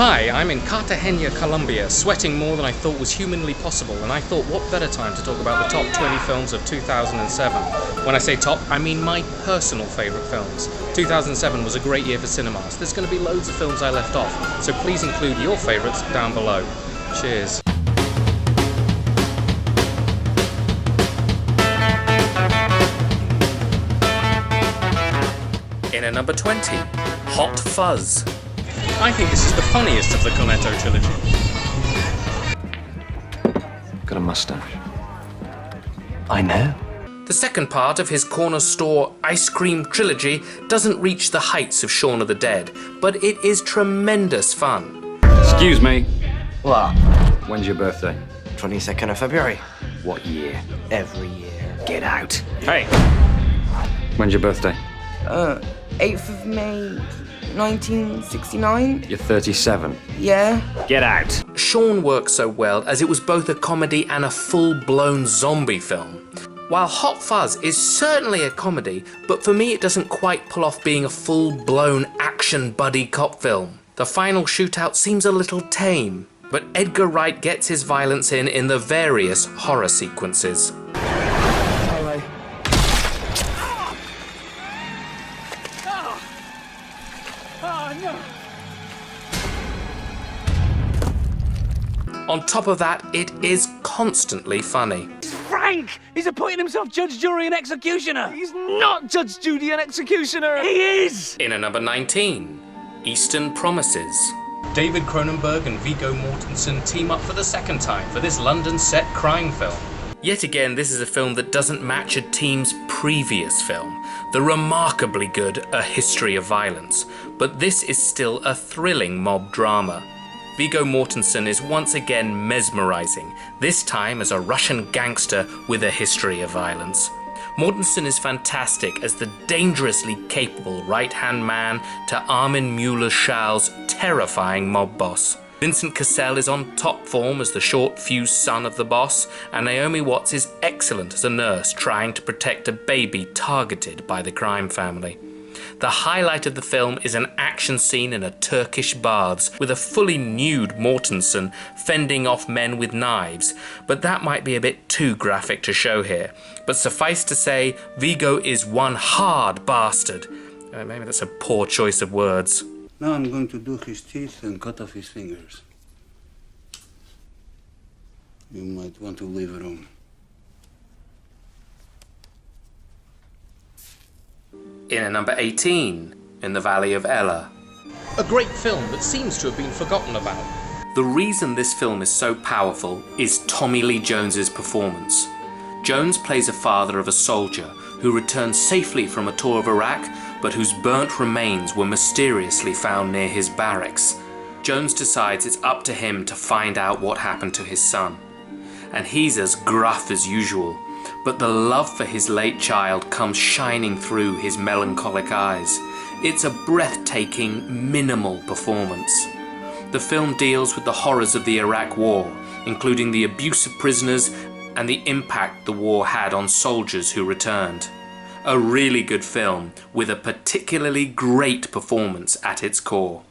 Hi, I'm in Cartagena, Colombia, sweating more than I thought was humanly possible, and I thought what better time to talk about the top 20 films of 2007. When I say top, I mean my personal favourite films. 2007 was a great year for cinemas. There's going to be loads of films I left off, so please include your favourites down below. Cheers. In at number 20, Hot Fuzz. I think this is the funniest of the Cornetto trilogy. Got a mustache. I know. The second part of his corner store ice cream trilogy doesn't reach the heights of Shaun of the Dead, but it is tremendous fun. Excuse me. What? When's your birthday? 22nd of February. What year? Every year. Get out. Hey! When's your birthday? 8th of May, 1969? You're 37. Yeah. Get out. Shaun worked so well as it was both a comedy and a full-blown zombie film. While Hot Fuzz is certainly a comedy, but for me it doesn't quite pull off being a full-blown action buddy cop film. The final shootout seems a little tame, but Edgar Wright gets his violence in the various horror sequences. On top of that, it is constantly funny. Frank! He's appointing himself judge, jury, and executioner! He's not judge, jury, and executioner! He is! In at number 19, Eastern Promises. David Cronenberg and Viggo Mortensen team up for the second time for this London-set crime film. Yet again, this is a film that doesn't match a team's previous film, the remarkably good A History of Violence, but this is still a thrilling mob drama. Viggo Mortensen is once again mesmerizing, this time as a Russian gangster with a history of violence. Mortensen is fantastic as the dangerously capable right-hand man to Armin Mueller-Schall's terrifying mob boss. Vincent Cassel is on top form as the short-fused son of the boss, and Naomi Watts is excellent as a nurse trying to protect a baby targeted by the crime family. The highlight of the film is an action scene in a Turkish baths with a fully nude Mortensen fending off men with knives, but that might be a bit too graphic to show here. But suffice to say, Viggo is one hard bastard. Maybe that's a poor choice of words. Now I'm going to do his teeth and cut off his fingers. You might want to leave a room. In at number 18, In the Valley of Ella. A great film that seems to have been forgotten about. The reason this film is so powerful is Tommy Lee Jones's performance. Jones plays a father of a soldier who returned safely from a tour of Iraq, but whose burnt remains were mysteriously found near his barracks. Jones decides it's up to him to find out what happened to his son. And he's as gruff as usual, but the love for his late child comes shining through his melancholic eyes. It's a breathtaking, minimal performance. The film deals with the horrors of the Iraq War, including the abuse of prisoners and the impact the war had on soldiers who returned. A really good film with a particularly great performance at its core.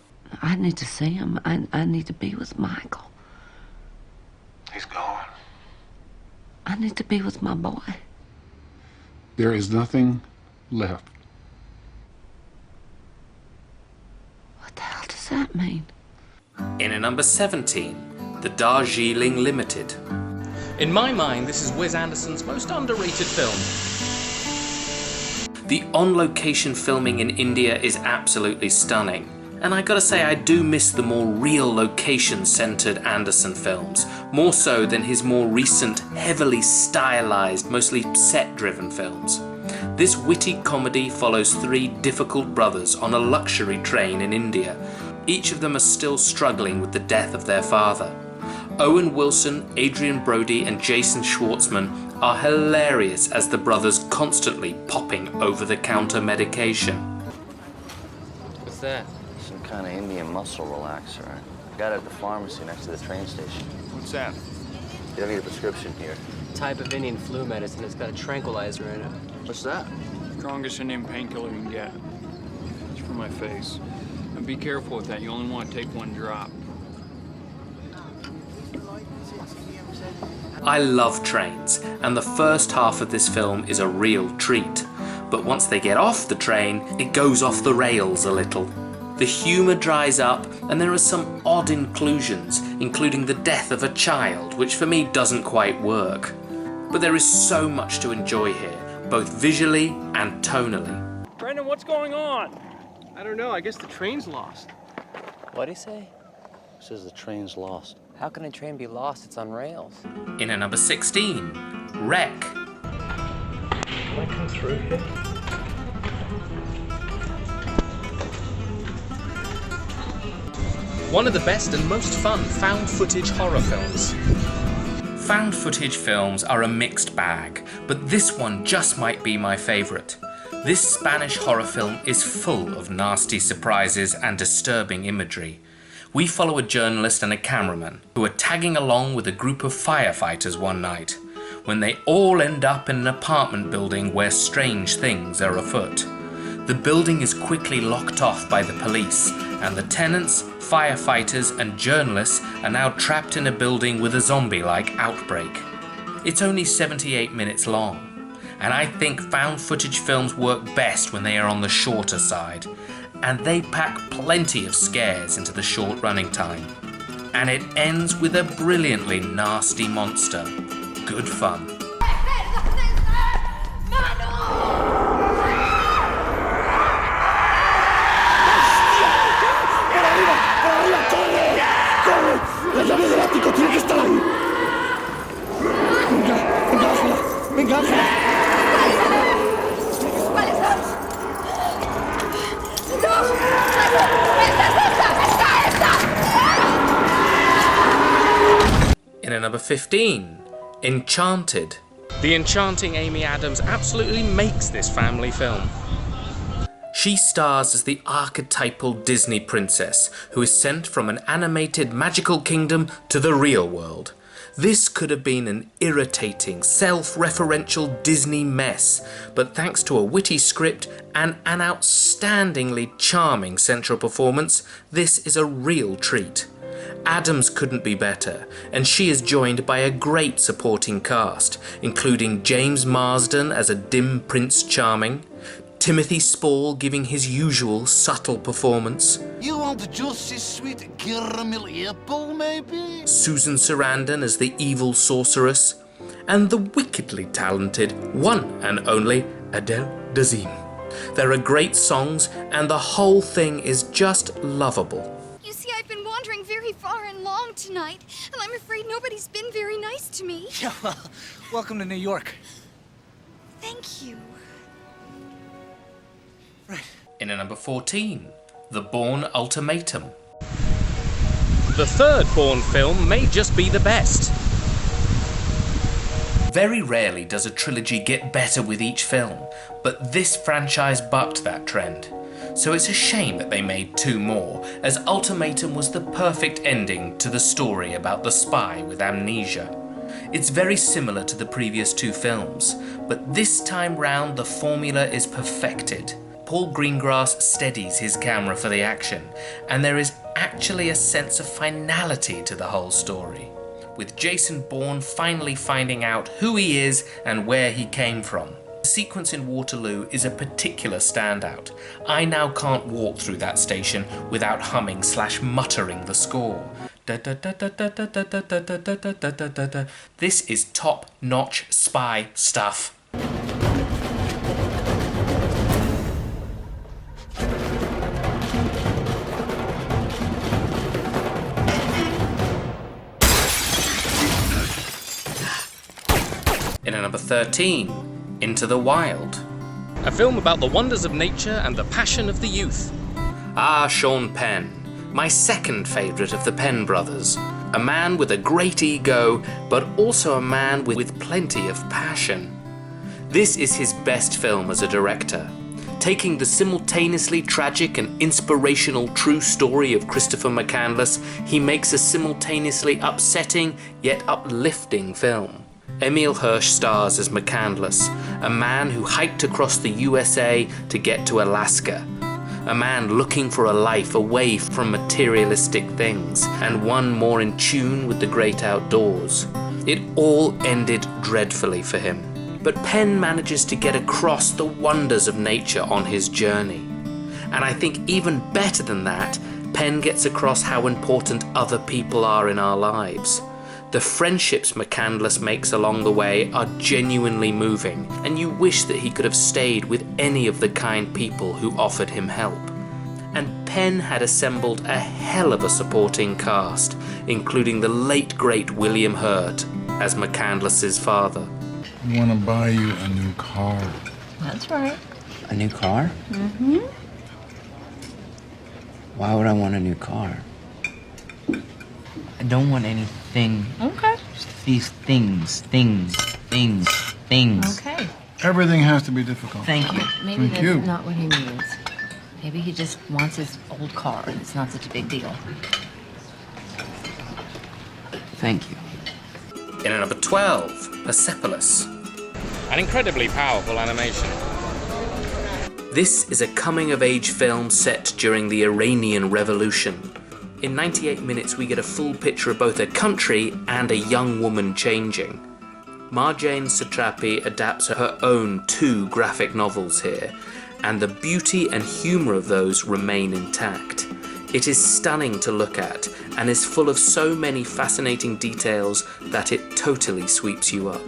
I need to see him. I need to be with Michael. He's gone. I need to be with my boy. There is nothing left. What the hell does that mean? In at number 17, The Darjeeling Limited. In my mind, this is Wes Anderson's most underrated film. The on-location filming in India is absolutely stunning. And I gotta say, I do miss the more real location-centered Anderson films, more so than his more recent, heavily stylized, mostly set-driven films. This witty comedy follows three difficult brothers on a luxury train in India. Each of them are still struggling with the death of their father. Owen Wilson, Adrian Brody, and Jason Schwartzman are hilarious as the brothers constantly popping over-the-counter medication. What's that? Some kind of Indian muscle relaxer. I got it at the pharmacy next to the train station. What's that? You don't need a prescription here. Type of Indian flu medicine. It's got a tranquilizer in it. What's that? Strongest Indian painkiller you can get. It's for my face. And be careful with that. You only want to take one drop. I love trains, and the first half of this film is a real treat. But once they get off the train, it goes off the rails a little. The humour dries up, and there are some odd inclusions, including the death of a child, which for me doesn't quite work. But there is so much to enjoy here, both visually and tonally. Brendan, what's going on? I don't know, I guess the train's lost. What'd he say? He says the train's lost. How can a train be lost? It's on rails. In at number 16, Wreck. Can I come through here? One of the best and most fun found footage horror films. Found footage films are a mixed bag, but this one just might be my favourite. This Spanish horror film is full of nasty surprises and disturbing imagery. We follow a journalist and a cameraman who are tagging along with a group of firefighters one night, when they all end up in an apartment building where strange things are afoot. The building is quickly locked off by the police, and the tenants, firefighters and journalists are now trapped in a building with a zombie-like outbreak. It's only 78 minutes long, and I think found footage films work best when they are on the shorter side, and they pack plenty of scares into the short running time. And it ends with a brilliantly nasty monster. Good fun. In at number 15, Enchanted. The enchanting Amy Adams absolutely makes this family film. She stars as the archetypal Disney princess who is sent from an animated magical kingdom to the real world. This could have been an irritating, self-referential Disney mess, but thanks to a witty script and an outstandingly charming central performance, this is a real treat. Adams couldn't be better, and she is joined by a great supporting cast, including James Marsden as a dim Prince Charming, Timothy Spall giving his usual subtle performance, You want justice, sweet caramel apple, maybe? Susan Sarandon as the evil sorceress, and the wickedly talented one and only Adele Dazeem. There are great songs, and the whole thing is just lovable. You see, I've been wandering very far and long tonight, and I'm afraid nobody's been very nice to me. Yeah, well, welcome to New York. Thank you. In at number 14, The Bourne Ultimatum. The third Bourne film may just be the best. Very rarely does a trilogy get better with each film, but this franchise bucked that trend. So it's a shame that they made two more, as Ultimatum was the perfect ending to the story about the spy with amnesia. It's very similar to the previous two films, but this time round the formula is perfected. Paul Greengrass steadies his camera for the action, and there is actually a sense of finality to the whole story, with Jason Bourne finally finding out who he is and where he came from. The sequence in Waterloo is a particular standout. I now can't walk through that station without humming/muttering the score. This is top-notch spy stuff. In at number 13, Into the Wild. A film about the wonders of nature and the passion of the youth. Ah, Sean Penn, my second favourite of the Penn brothers. A man with a great ego, but also a man with plenty of passion. This is his best film as a director. Taking the simultaneously tragic and inspirational true story of Christopher McCandless, he makes a simultaneously upsetting yet uplifting film. Emile Hirsch stars as McCandless, a man who hiked across the USA to get to Alaska. A man looking for a life away from materialistic things, and one more in tune with the great outdoors. It all ended dreadfully for him. But Penn manages to get across the wonders of nature on his journey. And I think even better than that, Penn gets across how important other people are in our lives. The friendships McCandless makes along the way are genuinely moving, and you wish that he could have stayed with any of the kind people who offered him help. And Penn had assembled a hell of a supporting cast, including the late great William Hurt as McCandless's father. I want to buy you a new car. That's right. A new car? Mm-hmm. Why would I want a new car? I don't want anything. Okay. Just these things. Okay. Everything has to be difficult. Thank you. Maybe Thank that's you. not what he means. Maybe he just wants his old car and it's not such a big deal. Thank you. In at number 12, Persepolis. An incredibly powerful animation. This is a coming-of-age film set during the Iranian Revolution. In 98 minutes we get a full picture of both a country and a young woman changing. Marjane Satrapi adapts her own 2 graphic novels here, and the beauty and humour of those remain intact. It is stunning to look at, and is full of so many fascinating details that it totally sweeps you up.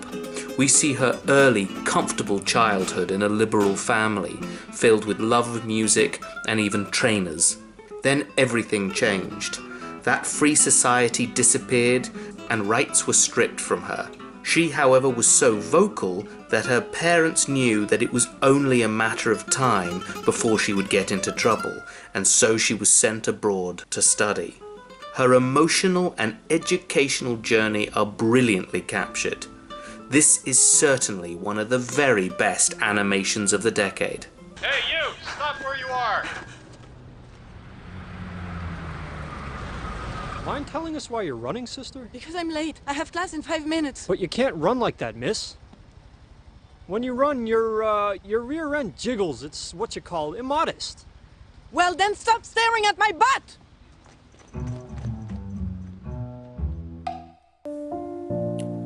We see her early, comfortable childhood in a liberal family, filled with love of music and even trainers. Then everything changed. That free society disappeared, and rights were stripped from her. She, however, was so vocal that her parents knew that it was only a matter of time before she would get into trouble, and so she was sent abroad to study. Her emotional and educational journey are brilliantly captured. This is certainly one of the very best animations of the decade. Hey, you! Stop where you are! Mind telling us why you're running, sister? Because I'm late. I have class in 5 minutes. But you can't run like that, miss. When you run, your rear end jiggles. It's what you call immodest. Well, then stop staring at my butt!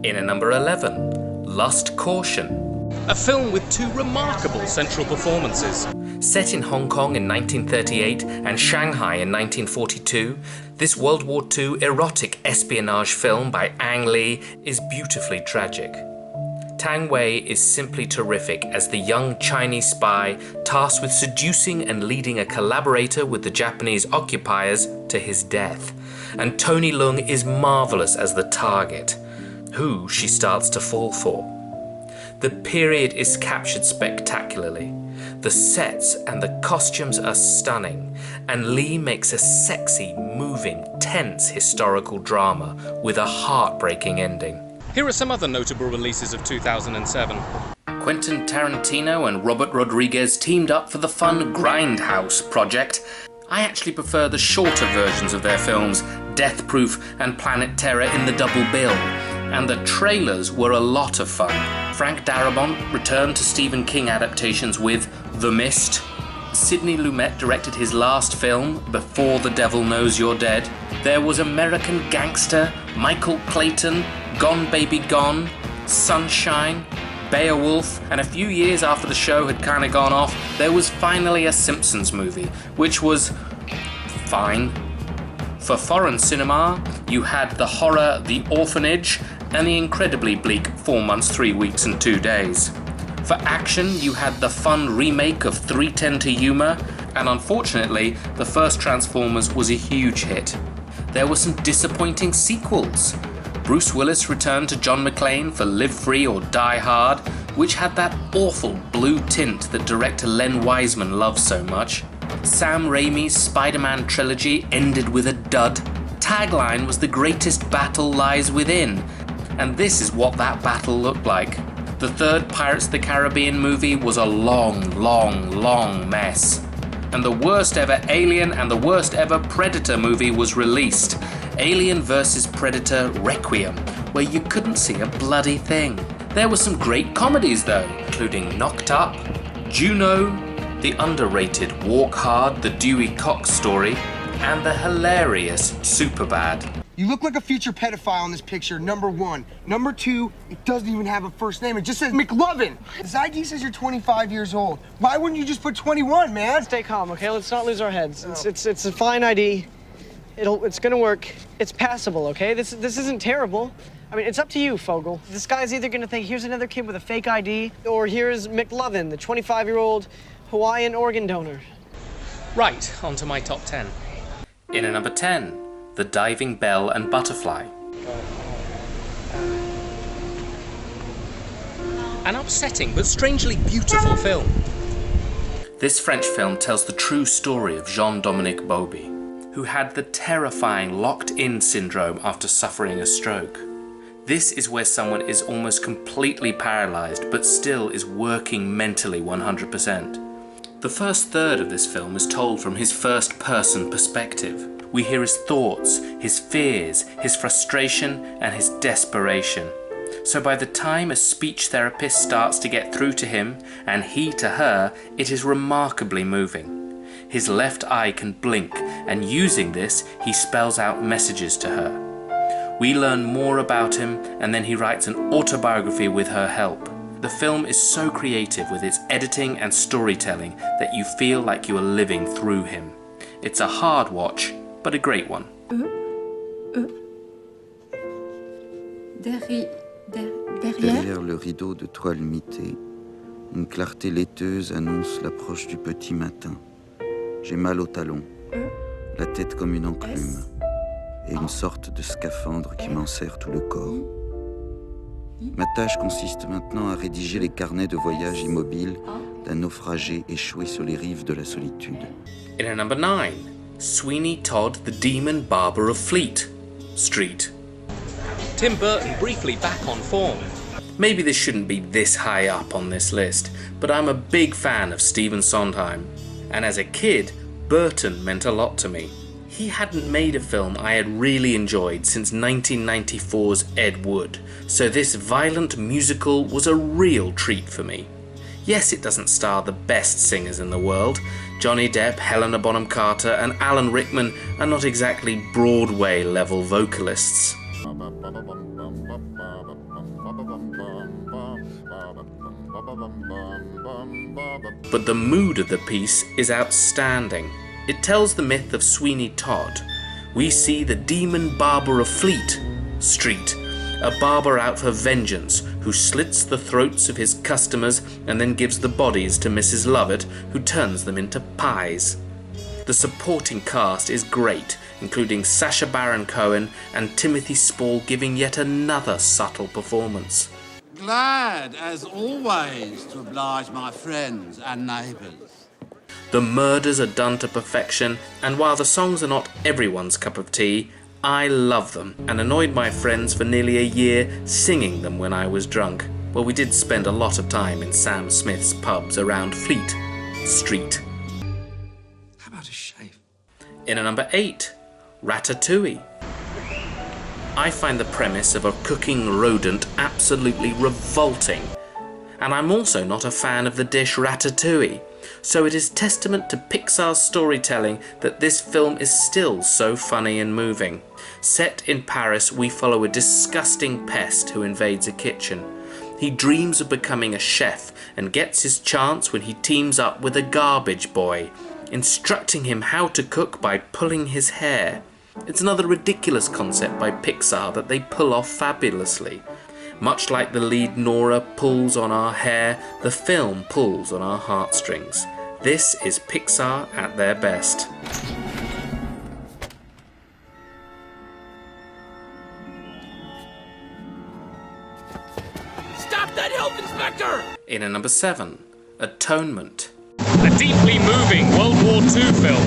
In at number 11, Lust Caution. A film with 2 remarkable central performances. Set in Hong Kong in 1938 and Shanghai in 1942, this World War II erotic espionage film by Ang Lee is beautifully tragic. Tang Wei is simply terrific as the young Chinese spy tasked with seducing and leading a collaborator with the Japanese occupiers to his death. And Tony Leung is marvellous as the target, who she starts to fall for. The period is captured spectacularly. The sets and the costumes are stunning, and Lee makes a sexy, moving, tense historical drama with a heartbreaking ending. Here are some other notable releases of 2007. Quentin Tarantino and Robert Rodriguez teamed up for the fun Grindhouse project. I actually prefer the shorter versions of their films, Death Proof and Planet Terror in the double bill, and the trailers were a lot of fun. Frank Darabont returned to Stephen King adaptations with The Mist. Sidney Lumet directed his last film, Before the Devil Knows You're Dead. There was American Gangster, Michael Clayton, Gone Baby Gone, Sunshine, Beowulf, and a few years after the show had kind of gone off, there was finally a Simpsons movie, which was fine. For foreign cinema, you had the horror The Orphanage and the incredibly bleak 4 months, 3 weeks and 2 days. For action, you had the fun remake of 3:10 to Yuma, and unfortunately, the first Transformers was a huge hit. There were some disappointing sequels. Bruce Willis returned to John McClane for Live Free or Die Hard, which had that awful blue tint that director Len Wiseman loves so much. Sam Raimi's Spider-Man trilogy ended with a dud. Tagline was "The greatest battle lies within," and this is what that battle looked like. The third Pirates of the Caribbean movie was a long mess. And the worst ever Alien and the worst ever Predator movie was released, Alien vs. Predator Requiem, where you couldn't see a bloody thing. There were some great comedies though, including Knocked Up, Juno, the underrated Walk Hard, the Dewey Cox story, and the hilarious Superbad. You look like a future pedophile in this picture, number one. Number two, it doesn't even have a first name. It just says McLovin. This ID says you're 25 years old. Why wouldn't you just put 21, man? Stay calm, okay? Let's not lose our heads. It's a fine ID. It's gonna work. It's passable, okay? This isn't terrible. I mean, it's up to you, Fogel. This guy's either gonna think, here's another kid with a fake ID, or here's McLovin, the 25-year-old Hawaiian organ donor. Right, on to my top 10. In at number 10, The Diving Bell and Butterfly. An upsetting but strangely beautiful film. This French film tells the true story of Jean-Dominique Bauby, who had the terrifying locked-in syndrome after suffering a stroke. This is where someone is almost completely paralysed but still is working mentally 100%. The first third of this film is told from his first-person perspective. We hear his thoughts, his fears, his frustration and his desperation. So by the time a speech therapist starts to get through to him, and he to her, it is remarkably moving. His left eye can blink, and using this, he spells out messages to her. We learn more about him, and then he writes an autobiography with her help. The film is so creative with its editing and storytelling that you feel like you are living through him. It's a hard watch, but a great one. Derrière le rideau de toile mitée, une clarté laiteuse annonce l'approche du petit matin. J'ai mal au talon, la tête comme une enclume, et une sorte de scaphandre qui m'enserre tout le corps. Ma tâche consiste maintenant à rédiger les carnets de voyage immobiles d'un naufragé échoué sur les rives de la solitude. In at number 9, Sweeney Todd, the Demon Barber of Fleet Street. Tim Burton briefly back on form. Maybe this shouldn't be this high up on this list, but I'm a big fan of Stephen Sondheim. And as a kid, Burton meant a lot to me. He hadn't made a film I had really enjoyed since 1994's Ed Wood, so this violent musical was a real treat for me. Yes, it doesn't star the best singers in the world. Johnny Depp, Helena Bonham Carter and Alan Rickman are not exactly Broadway-level vocalists. But the mood of the piece is outstanding. It tells the myth of Sweeney Todd. We see the demon barber of Fleet Street, a barber out for vengeance who slits the throats of his customers and then gives the bodies to Mrs. Lovett, who turns them into pies. The supporting cast is great, including Sacha Baron Cohen and Timothy Spall giving yet another subtle performance. Glad, as always, to oblige my friends and neighbours. The murders are done to perfection, and while the songs are not everyone's cup of tea, I love them and annoyed my friends for nearly a year singing them when I was drunk. Well, we did spend a lot of time in Sam Smith's pubs around Fleet Street. How about a shave? In at number 8, Ratatouille. I find the premise of a cooking rodent absolutely revolting, and I'm also not a fan of the dish ratatouille. So it is testament to Pixar's storytelling that this film is still so funny and moving. Set in Paris, we follow a disgusting pest who invades a kitchen. He dreams of becoming a chef and gets his chance when he teams up with a garbage boy, instructing him how to cook by pulling his hair. It's another ridiculous concept by Pixar that they pull off fabulously. Much like the lead Nora pulls on our hair, the film pulls on our heartstrings. This is Pixar at their best. Stop that health inspector! In at number 7, Atonement. A deeply moving World War II film.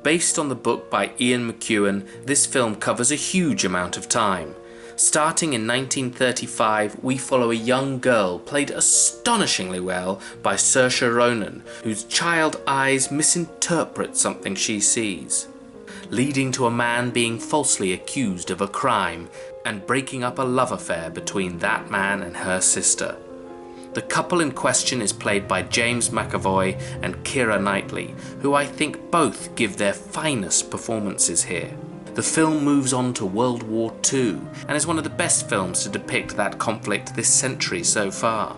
Based on the book by Ian McEwan, this film covers a huge amount of time. Starting in 1935, we follow a young girl played astonishingly well by Saoirse Ronan, whose child eyes misinterpret something she sees, leading to a man being falsely accused of a crime and breaking up a love affair between that man and her sister. The couple in question is played by James McAvoy and Keira Knightley, who I think both give their finest performances here. The film moves on to World War II and is one of the best films to depict that conflict this century so far,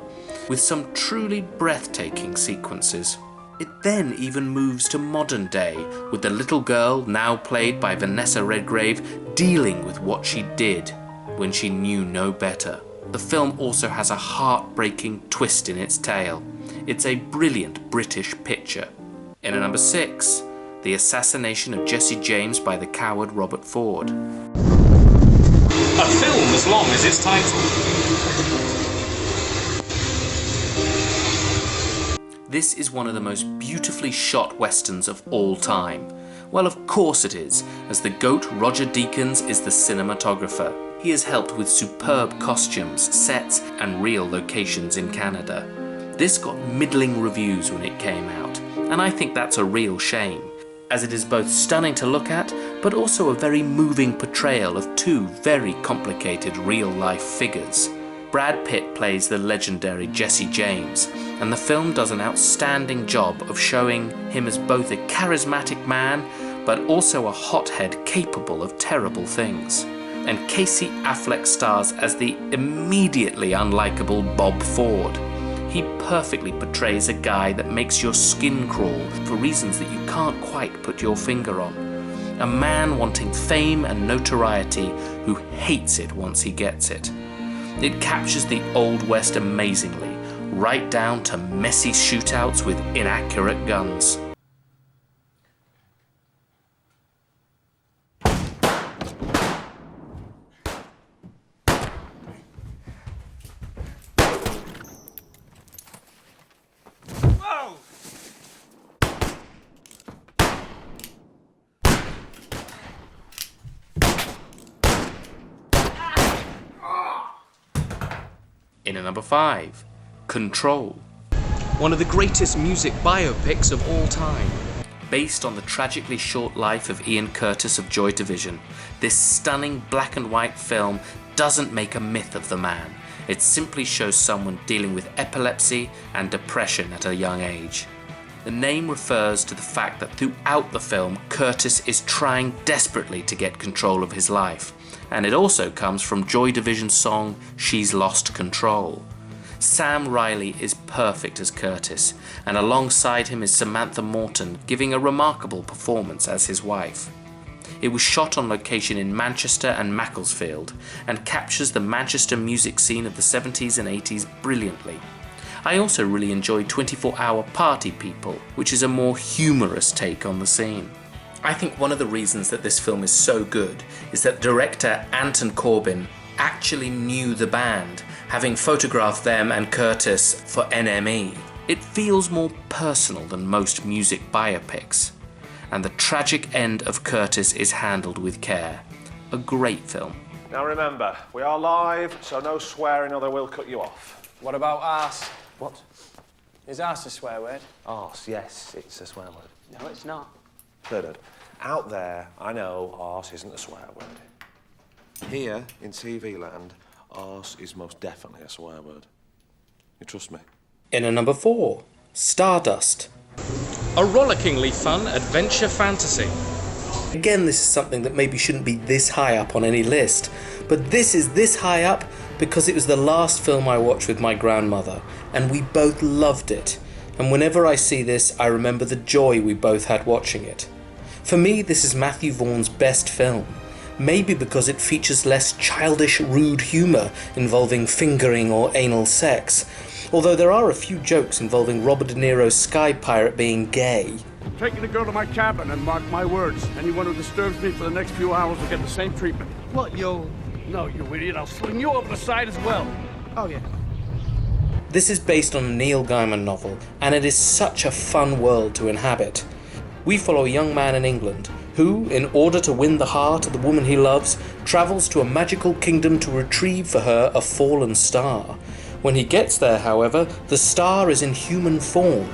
with some truly breathtaking sequences. It then even moves to modern day, with the little girl, now played by Vanessa Redgrave, dealing with what she did when she knew no better. The film also has a heartbreaking twist in its tale. It's a brilliant British picture. In at number 6, the assassination of Jesse James by the coward Robert Ford. A film as long as its title. This is one of the most beautifully shot westerns of all time. Well, of course it is, as the GOAT Roger Deakins is the cinematographer. He has helped with superb costumes, sets, and real locations in Canada. This got middling reviews when it came out, and I think that's a real shame, as it is both stunning to look at, but also a very moving portrayal of two very complicated real-life figures. Brad Pitt plays the legendary Jesse James, and the film does an outstanding job of showing him as both a charismatic man, but also a hothead capable of terrible things. And Casey Affleck stars as the immediately unlikable Bob Ford. He perfectly portrays a guy that makes your skin crawl for reasons that you can't quite put your finger on. A man wanting fame and notoriety who hates it once he gets it. It captures the Old West amazingly, right down to messy shootouts with inaccurate guns. In at number 5, Control. One of the greatest music biopics of all time. Based on the tragically short life of Ian Curtis of Joy Division, this stunning black and white film doesn't make a myth of the man. It simply shows someone dealing with epilepsy and depression at a young age. The name refers to the fact that throughout the film, Curtis is trying desperately to get control of his life. And it also comes from Joy Division's song, She's Lost Control. Sam Riley is perfect as Curtis, and alongside him is Samantha Morton, giving a remarkable performance as his wife. It was shot on location in Manchester and Macclesfield, and captures the Manchester music scene of the 70s and 80s brilliantly. I also really enjoyed 24-Hour Party People, which is a more humorous take on the scene. I think one of the reasons that this film is so good is that director Anton Corbijn actually knew the band, having photographed them and Curtis for NME. It feels more personal than most music biopics, and the tragic end of Curtis is handled with care. A great film. Now remember, we are live, so no swearing or they will cut you off. What about arse? What? Is arse a swear word? Arse, yes, it's a swear word. No, it's not. Third. Out there, I know arse isn't a swear word. Here, in TV land, arse is most definitely a swear word. You trust me? In at number 4, Stardust. A rollickingly fun adventure fantasy. Again, this is something that maybe shouldn't be this high up on any list, but this is this high up because it was the last film I watched with my grandmother, and we both loved it. And whenever I see this, I remember the joy we both had watching it. For me, this is Matthew Vaughn's best film, maybe because it features less childish, rude humour involving fingering or anal sex, although there are a few jokes involving Robert De Niro's sky pirate being gay. I'm taking the girl to my cabin, and mark my words, anyone who disturbs me for the next few hours will get the same treatment. What, yo? No, you idiot, I'll sling you over the side as well. Oh, yeah. This is based on a Neil Gaiman novel, and it is such a fun world to inhabit. We follow a young man in England who, in order to win the heart of the woman he loves, travels to a magical kingdom to retrieve for her a fallen star. When he gets there, however, the star is in human form,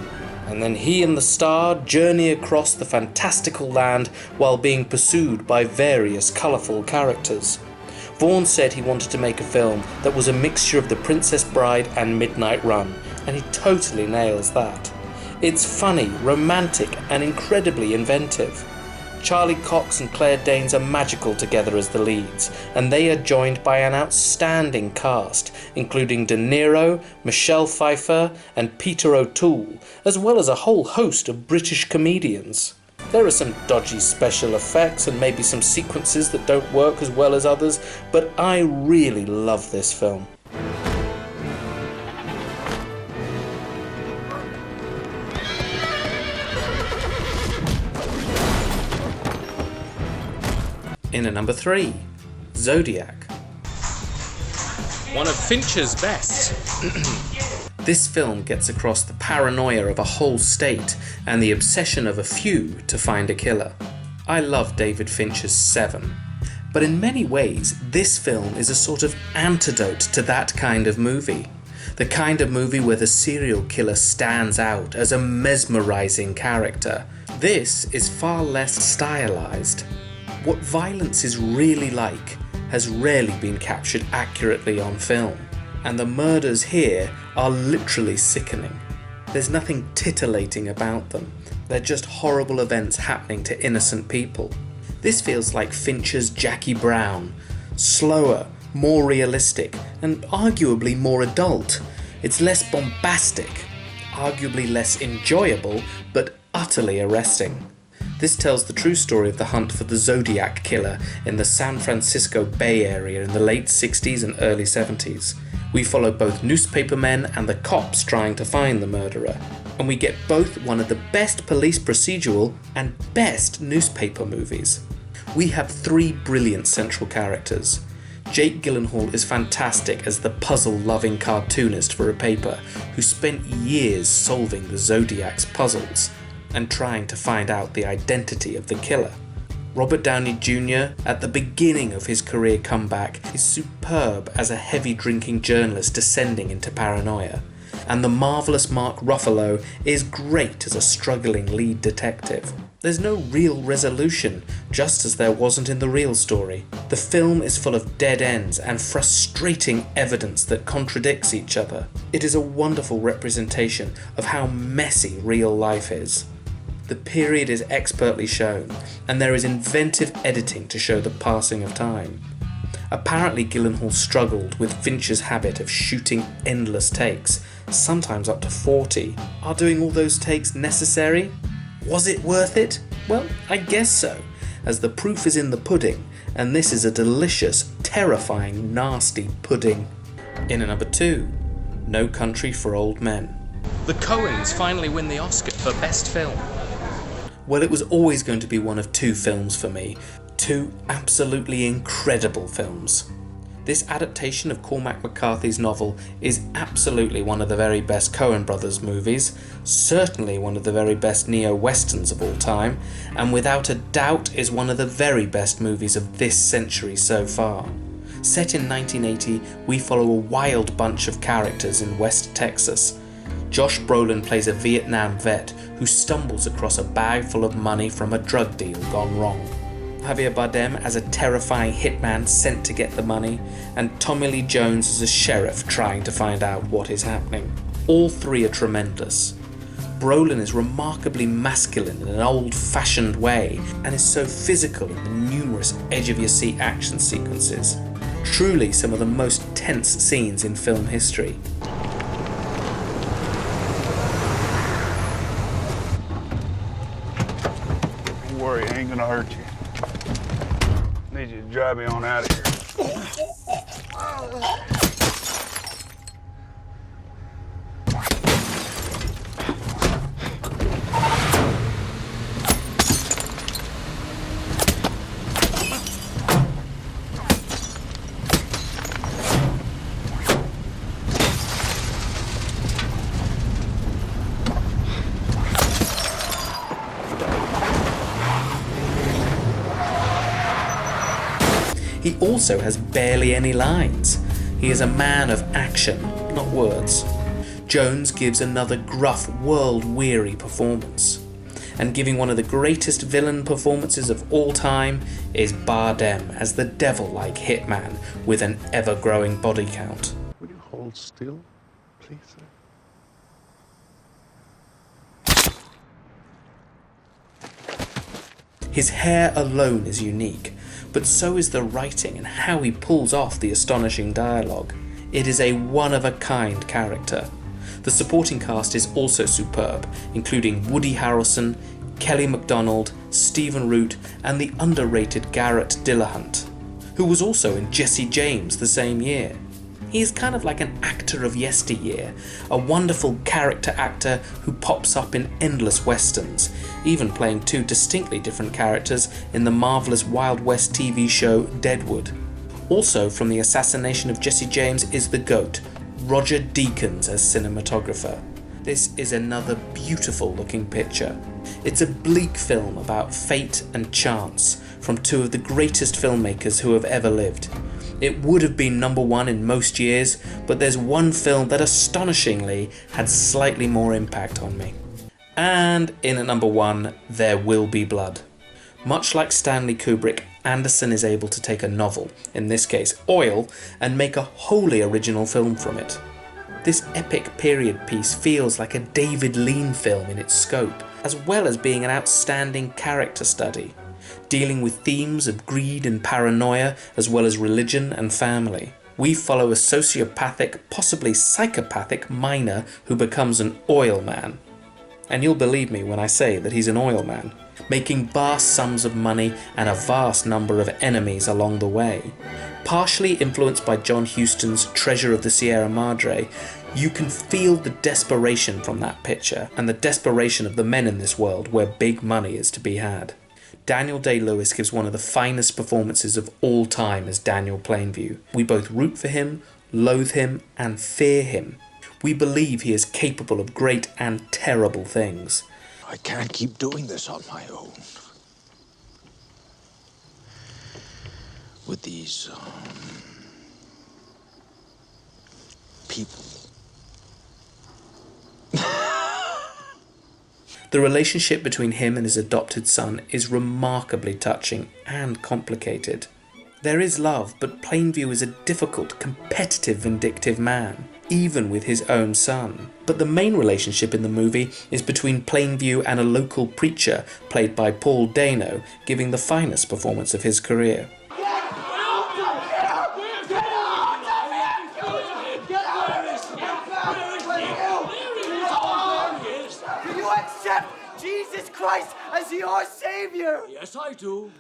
and then he and the star journey across the fantastical land while being pursued by various colourful characters. Vaughn said he wanted to make a film that was a mixture of The Princess Bride and Midnight Run, and he totally nails that. It's funny, romantic, and incredibly inventive. Charlie Cox and Claire Danes are magical together as the leads, and they are joined by an outstanding cast, including De Niro, Michelle Pfeiffer, and Peter O'Toole, as well as a whole host of British comedians. There are some dodgy special effects and maybe some sequences that don't work as well as others, but I really love this film. In at number 3, Zodiac. One of Fincher's best. This film gets across the paranoia of a whole state and the obsession of a few to find a killer. I love David Fincher's Seven, but in many ways this film is a sort of antidote to that kind of movie. The kind of movie where the serial killer stands out as a mesmerizing character. This is far less stylized. What violence is really like has rarely been captured accurately on film, and the murders here are literally sickening. There's nothing titillating about them, they're just horrible events happening to innocent people. This feels like Fincher's Jackie Brown, slower, more realistic, and arguably more adult. It's less bombastic, arguably less enjoyable, but utterly arresting. This tells the true story of the hunt for the Zodiac killer in the San Francisco Bay Area in the late 60s and early 70s. We follow both newspapermen and the cops trying to find the murderer, and we get both one of the best police procedural and best newspaper movies. We have 3 brilliant central characters. Jake Gyllenhaal is fantastic as the puzzle-loving cartoonist for a paper who spent years solving the Zodiac's puzzles and trying to find out the identity of the killer. Robert Downey Jr., at the beginning of his career comeback, is superb as a heavy-drinking journalist descending into paranoia, and the marvellous Mark Ruffalo is great as a struggling lead detective. There's no real resolution, just as there wasn't in the real story. The film is full of dead ends and frustrating evidence that contradicts each other. It is a wonderful representation of how messy real life is. The period is expertly shown, and there is inventive editing to show the passing of time. Apparently Gyllenhaal struggled with Fincher's habit of shooting endless takes, sometimes up to 40. Are doing all those takes necessary? Was it worth it? Well, I guess so, as the proof is in the pudding, and this is a delicious, terrifying, nasty pudding. In at number 2, No Country for Old Men. The Coens finally win the Oscar for Best Film. Well, it was always going to be one of 2 films for me. 2 absolutely incredible films. This adaptation of Cormac McCarthy's novel is absolutely one of the very best Coen brothers movies, certainly one of the very best neo-westerns of all time, and without a doubt is one of the very best movies of this century so far. Set in 1980, we follow a wild bunch of characters in West Texas. Josh Brolin plays a Vietnam vet who stumbles across a bag full of money from a drug deal gone wrong. Javier Bardem as a terrifying hitman sent to get the money, and Tommy Lee Jones as a sheriff trying to find out what is happening. All 3 are tremendous. Brolin is remarkably masculine in an old-fashioned way, and is so physical in the numerous edge-of-your-seat action sequences. Truly some of the most tense scenes in film history. Don't worry, I ain't gonna hurt you. Need you to drive me on out of here. He also has barely any lines. He is a man of action, not words. Jones gives another gruff, world-weary performance. And giving one of the greatest villain performances of all time is Bardem as the devil-like hitman with an ever-growing body count. Will you hold still, please, sir? His hair alone is unique, but so is the writing and how he pulls off the astonishing dialogue. It is a one-of-a-kind character. The supporting cast is also superb, including Woody Harrelson, Kelly MacDonald, Stephen Root, and the underrated Garrett Dillahunt, who was also in Jesse James the same year. He is kind of like an actor of yesteryear, a wonderful character actor who pops up in endless westerns, even playing two distinctly different characters in the marvellous Wild West TV show Deadwood. Also from the assassination of Jesse James is the GOAT, Roger Deakins as cinematographer. This is another beautiful looking picture. It's a bleak film about fate and chance from two of the greatest filmmakers who have ever lived. It would have been #1 in most years, but there's one film that astonishingly had slightly more impact on me. And in at #1, There Will Be Blood. Much like Stanley Kubrick, Anderson is able to take a novel, in this case Oil, and make a wholly original film from it. This epic period piece feels like a David Lean film in its scope, as well as being an outstanding character study, dealing with themes of greed and paranoia, as well as religion and family. We follow a sociopathic, possibly psychopathic miner who becomes an oil man. And you'll believe me when I say that he's an oil man, making vast sums of money and a vast number of enemies along the way. Partially influenced by John Huston's Treasure of the Sierra Madre, you can feel the desperation from that picture and the desperation of the men in this world where big money is to be had. Daniel Day-Lewis gives one of the finest performances of all time as Daniel Plainview. We both root for him, loathe him, and fear him. We believe he is capable of great and terrible things. I can't keep doing this on my own. With these, people. The relationship between him and his adopted son is remarkably touching and complicated. There is love, but Plainview is a difficult, competitive, vindictive man, even with his own son. But the main relationship in the movie is between Plainview and a local preacher, played by Paul Dano, giving the finest performance of his career. Do you accept Jesus Christ as your Savior? Yes, I do.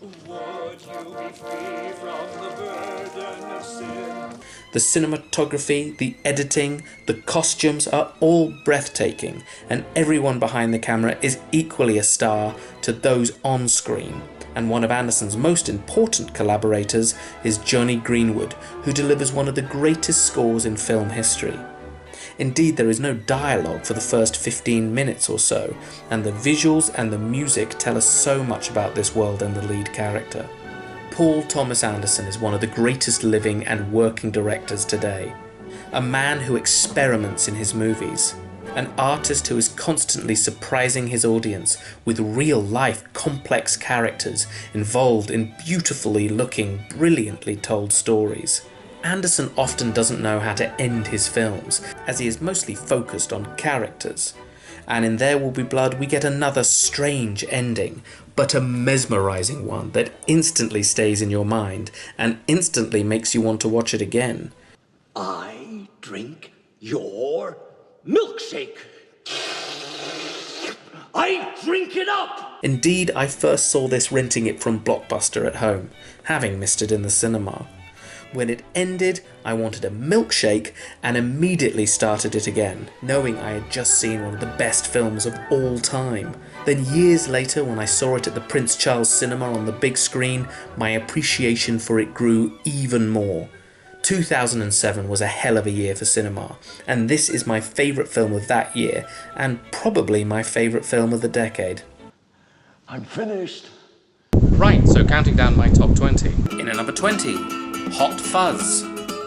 Would you be free from the burden of sin? The cinematography, the editing, the costumes are all breathtaking, and everyone behind the camera is equally a star to those on screen. And one of Anderson's most important collaborators is Johnny Greenwood, who delivers one of the greatest scores in film history. Indeed, there is no dialogue for the first 15 minutes or so, and the visuals and the music tell us so much about this world and the lead character. Paul Thomas Anderson is one of the greatest living and working directors today. A man who experiments in his movies. An artist who is constantly surprising his audience with real-life complex characters involved in beautifully looking, brilliantly told stories. Anderson often doesn't know how to end his films, as he is mostly focused on characters. And in There Will Be Blood we get another strange ending, but a mesmerising one that instantly stays in your mind and instantly makes you want to watch it again. I drink your milkshake. I drink it up! Indeed, I first saw this renting it from Blockbuster at home, having missed it in the cinema. When it ended, I wanted a milkshake and immediately started it again, knowing I had just seen one of the best films of all time. Then years later, when I saw it at the Prince Charles Cinema on the big screen, my appreciation for it grew even more. 2007 was a hell of a year for cinema, and this is my favourite film of that year, and probably my favourite film of the decade. I'm finished. Right, so counting down my top 20. In at number 20, Hot Fuzz.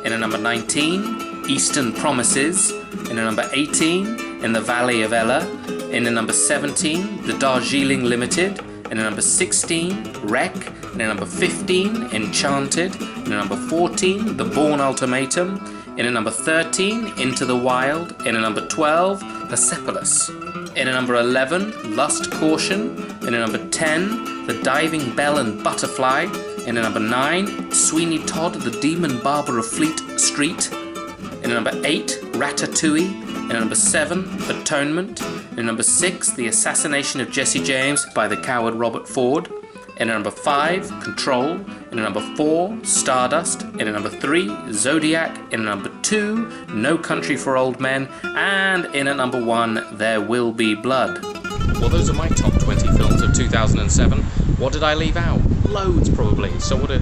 In at number 19, Eastern Promises. In at number 18, In the Valley of Ella. In at number 17, The Darjeeling Limited. In at number 16, Wreck. In at number 15, Enchanted. In at number 14, The Bourne Ultimatum. In at number 13, Into the Wild. In at number 12, Persepolis. In at number 11, Lust, Caution. In at number 10, The Diving Bell and Butterfly. In at number 9, Sweeney Todd, The Demon Barber of Fleet Street. In at number 8, Ratatouille. In at number 7, Atonement. In at number 6, The Assassination of Jesse James by the coward Robert Ford. In at number 5, Control. In at number 4, Stardust. In at number 3, Zodiac. In at number 2, No Country for Old Men. And in at number 1, There Will Be Blood. Well, those are my top 20 films of 2007. What did I leave out? Loads, probably. So what are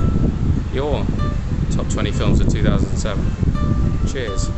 your top 20 films of 2007? Cheers.